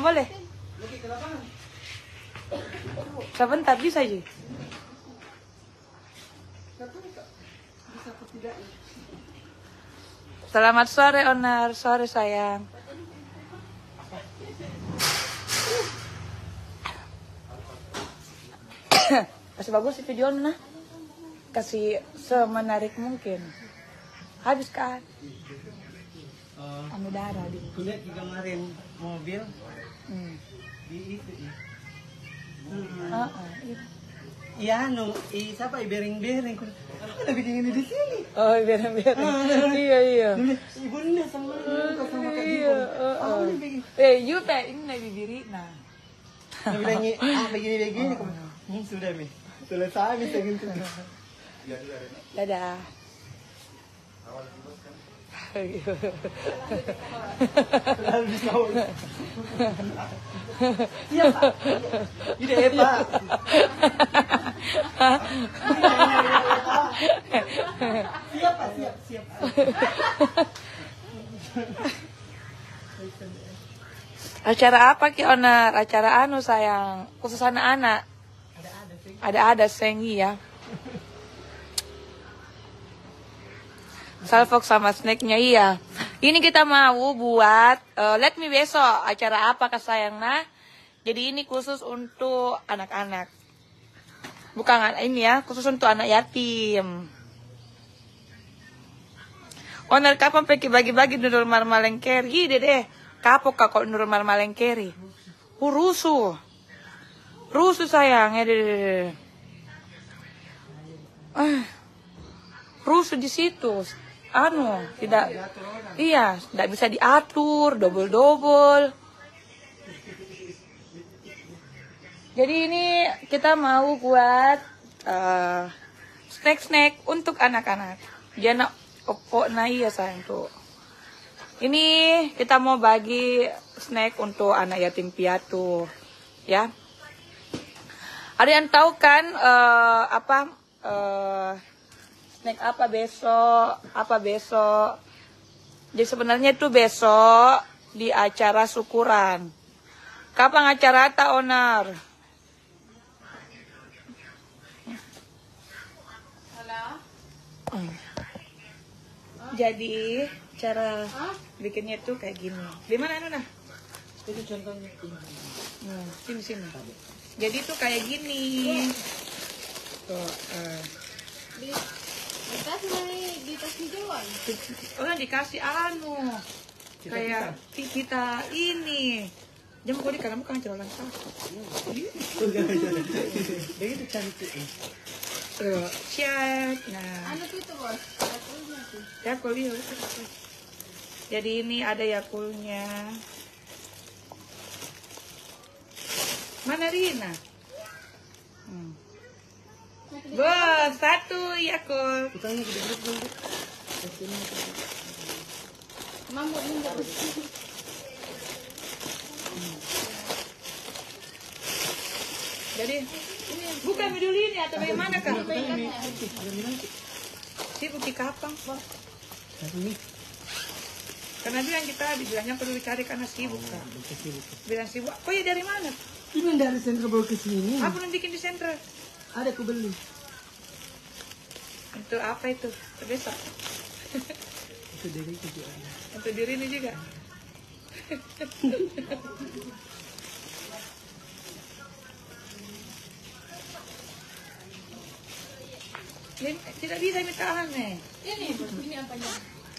Boleh. Sebentar bisa aja. Selamat sore Onar, sore sayang. Kasih bagus video nah. Kasih semenarik mungkin. Habis kan? Anu darah di. Kulihat kemarin mobil. Di itu ya. Iya, siapa bering-bering. Aku lebih dingin di sini. Oh, bering-bering. Iya. Ibunda sama Kak Iya. You teh ini nabi bibiri nah. Bilangnya begini. Sudah nih. Selesai nih gitu. Dadah. Iya Pak. Ide Pak. Siap. Acara apa Ki Onar? Acara anu sayang, khusus anak-anak. Ada sengi ya. Salfok sama snacknya iya. Ini kita mau buat let me besok acara apa Kak sayang nah. Jadi ini khusus untuk anak-anak. Bukan ini ya, khusus untuk anak yatim. Onar kapan pergi bagi-bagi Nurul Marmalengkeri deh. Kapok kakak Nurul Marmalengkeri. Rusuh sayang ya deh. Rusuh di situ. Tidak bisa diatur, double. Jadi ini kita mau buat snack untuk anak-anak. Jangan opok ya sayang tuh. Ini kita mau bagi snack untuk anak yatim piatu, ya. Ada yang tahu kan snack apa besok? Jadi sebenarnya itu besok di acara syukuran. Kapan acara tak Onar? Jadi cara bikinnya tuh kayak gini. Di mana nah? Itu contohnya ini. Sini. Jadi tuh kayak gini. Tuh. Dikasih jauhan. Dikasih kayak kita ini. Jangan kau kamu kan jalan Begitu cantik. Chat. Nah. Anu itu bos. Yakult. Jadi ini ada Yakultnya. Mana Rina? Bos, 1 Yakult. Utangnya gede-gede. Mampu ini enggak Jadi bukan video ini atau bagaimana kan? Sibuk di kapang, Bos. Karena bilang kita dibilangnya perlu dicari karena sibuk kan. Bilang sibuk. Kok ya dari mana? Ini dari sentra bawa ke sini. Apa yang bikin di sentra? Ada aku beli. Untuk apa itu? Besok. Itu dari kejualan. Untuk diri ini juga. Tidak bisa minta aneh. ini apanya?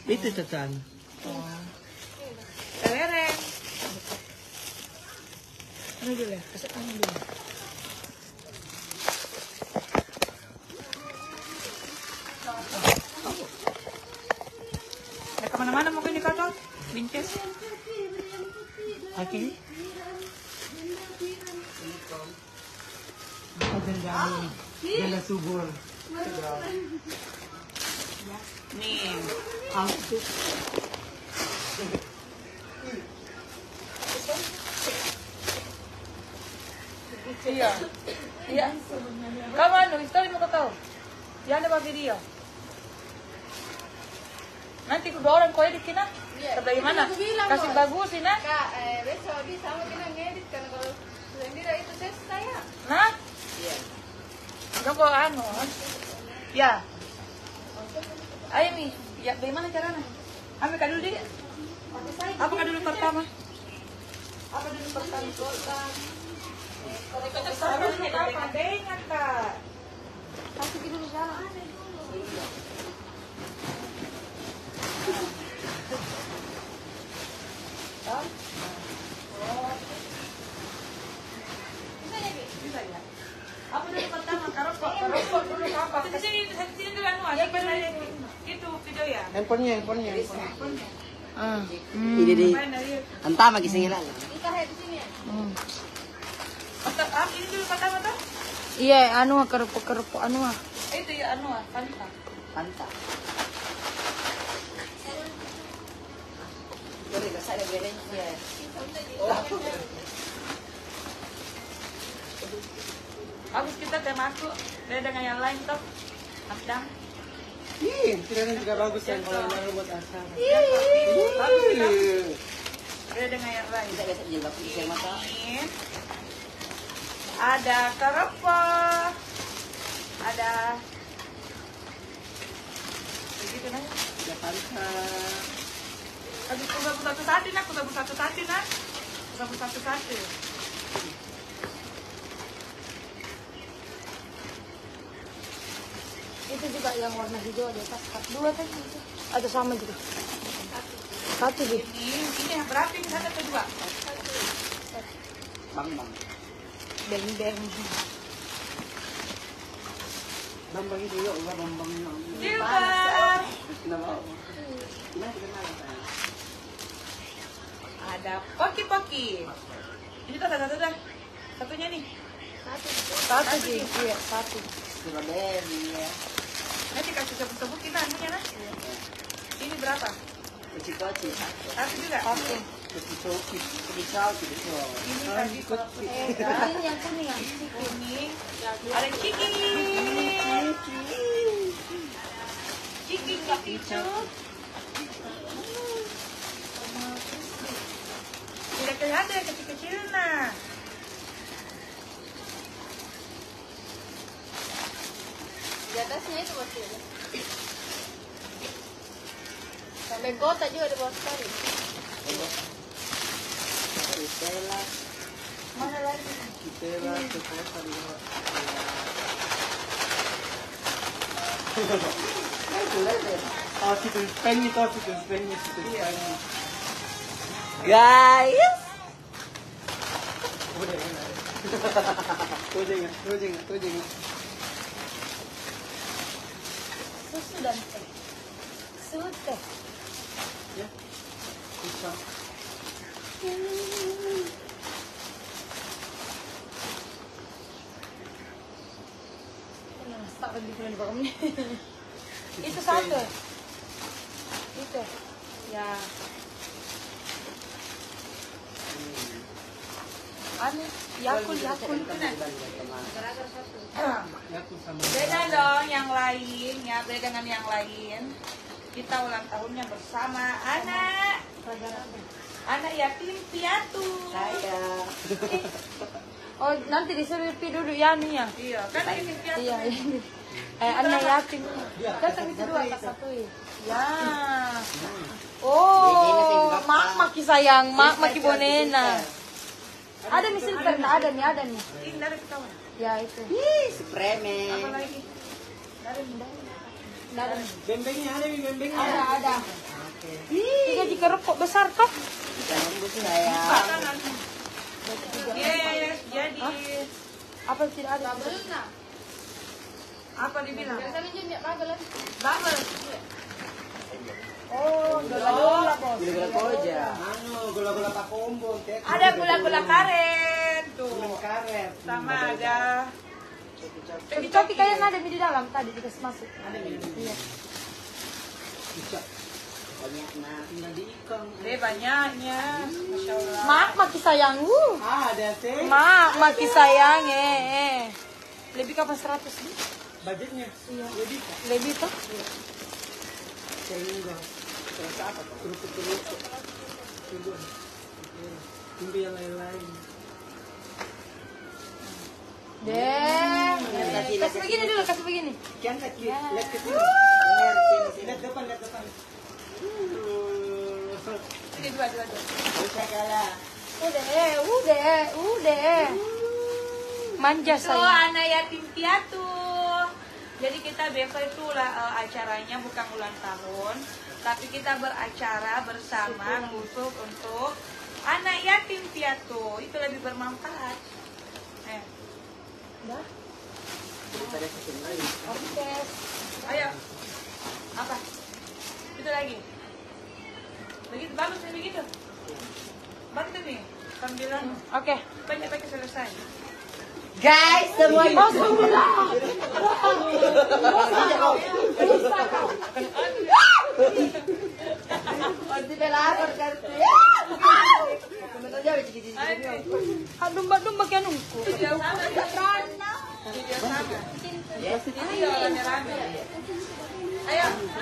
Itu cacan. Kelereng. Anu dulu ya, kasih anu dulu. Ya kemana-mana mungkin di kantor, Binces. Oke. Janda subur. Nih, iya. Kamu anu, story mau kau? Jangan dapat video. Nanti kedua orang kau editin ah. Bagaimana? Kasih bagusin ah. Kak, besok bisa mau bilang Joko anu. Ya. Ayo Mi, ya bagaimana caranya? Ambil kak dulu deh. Apa kak dulu pertama? Apa dulu pertama? Seharusnya apa? Dengan kak. Kasih dulu jalan. Bisa ya? Apa dulu pertama? Karokok dulu apa? Sini dulu anu, ada itu video ya? Handphonenya. Ini di entah lagi singilan. Kita lihat di sini ya. Ini dulu pertama tuh? Iya, anu kerupuk anu. Itu ya anu, Fanta. Pantai. Jadi gak saya beren ya. Habis kita teh masuk, beda dengan yang lain toh. Macam. Ih, kirain juga bagus ya kalau yang buat asal. Bagus kita. Beda dengan yang lain. Tidak bisa juga pisau mata. Ini ada kerupuk, ada begitu nah. Ya Pantai. Habis aku satu satu nak, aku satu satu. Itu juga yang warna hijau di atas. Dua kan? Atau sama juga? Satu gitu. Ini yang berapa ini satu atau dua? Bang. Beng-beng. Bambang itu yuk, bambang. Silver. Kenapa? Ini kenal apa? Ada poki-poki. Ini tuh satu dah. Satunya nih. Satu sih. Iya, satu. Strawberry ya. Nanti kasih sebut-sebut kita anunya nah. Ini berapa? Koci-koci. Satu juga. Satu. Kicau. Ini tadi kerupuk. Ini yang kuning yang Kuning. Ada ciki. Ciki itu. Tidak kelihatan yang kecil-kecil nah. di atasnya itu bosnya. Sampai kota juga di bawah sekali. Stella. Mana lagi? Stella, Cokosa di bawah. Oh, situ Spany. Guys. Tuh jangan. Susu dan teh. Susu teh. Ya. Bisa. Tak lebih keren banget. Itu satu. Itu. Ya. Anu, Yakul. Ya aku sama. Beda dong yang lain, ya beda dengan yang lain. Kita ulang tahunnya bersama anak yatim piatu. Saya. Oh, nanti disuruh duduk ya nih ya. Iya, kan ini piatu. Iya, ini. Anak yatim. Datang itu dua tak satu ya. Ya. Oh, mak maki sayang, mak maki bonena. Ada nih silver, ada nih. Ini dari ketahuan. Ya itu. Supreme. Apa lagi? Ada. Bembengnya ada nih, bembengnya. Ada. Tiga jika kerupuk besar toh. Jangan saya. Yes, jadi Apa tidak ada? apa dibilang? Bubble. Bubble. Oh, gula-gula bos. Gula-gula koja. Gula-gula pakombo. Ada gula-gula karet tuh. Karet. Sama ada Coki kayaknya ada di dalam tadi dikasih masuk. Ada nih. Iya. Bisa. Banyak nah. Tinggal di ikan. banyaknya. Masya Allah. Mak maki sayang. Ada teh. Mak maki sayang Lebih kapan 100 nih? Budgetnya. Iya. Lebih. Lebih toh? Sehingga. Terus apa? Kerupuk. Tunggu yang lain-lain. Deh. Kasih Kasih begini dulu, kasih begini. Kian lihat ke sini. Lihat depan, lihat depan. Ini dua. Bisa kalah. Udah. Manja So, saya. anak yatim piatu. Jadi kita besok itu acaranya bukan ulang tahun, tapi kita beracara bersama khusus untuk anak yatim piatu. Itu lebih bermanfaat. Daripada kesini lagi. Oke. Ayo. Apa? Itu lagi. Begitu bagus nih begitu. Bantu nih. Sambilan Oke. banyak selesai. Guys, semuanya. Pasti belapar kan. Domba-domba kan nungku. Video sama. Video sama. Video rame-rame.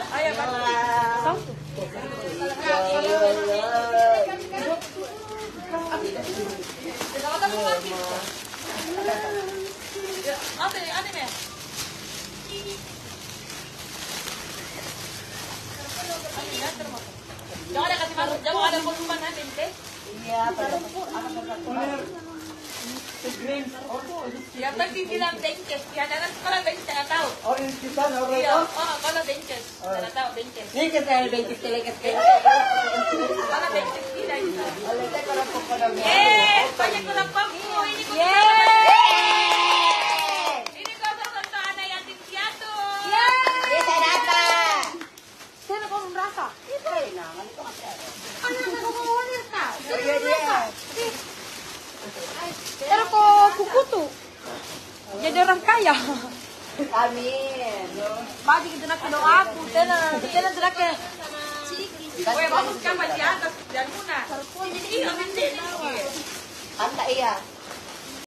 Ayo bantu. Ada nih. Jangan ada kasih masuk, jangan ada pengumuman nanti, teh. Iya, pada Yang penting bilang benches, ya jangan sekolah benches jangan tahu. Orange kita, orang Iya, kalau benches, jangan tahu benches. ini kita bencis telekas Kalau benches tidak bisa. Oleh saya kalau pokoknya. Banyak kurang pokok ini. Ini khusus untuk anak yatim piatu. Bisa dapat. Saya kau merasa. Iya dia. Pero kok kuku tuh. Jadi orang kaya. Amin. Bagi kita nak doa aku, tenan terak ke. Weh, bagus kan di atas dan Muna. Ini penting. Anta iya.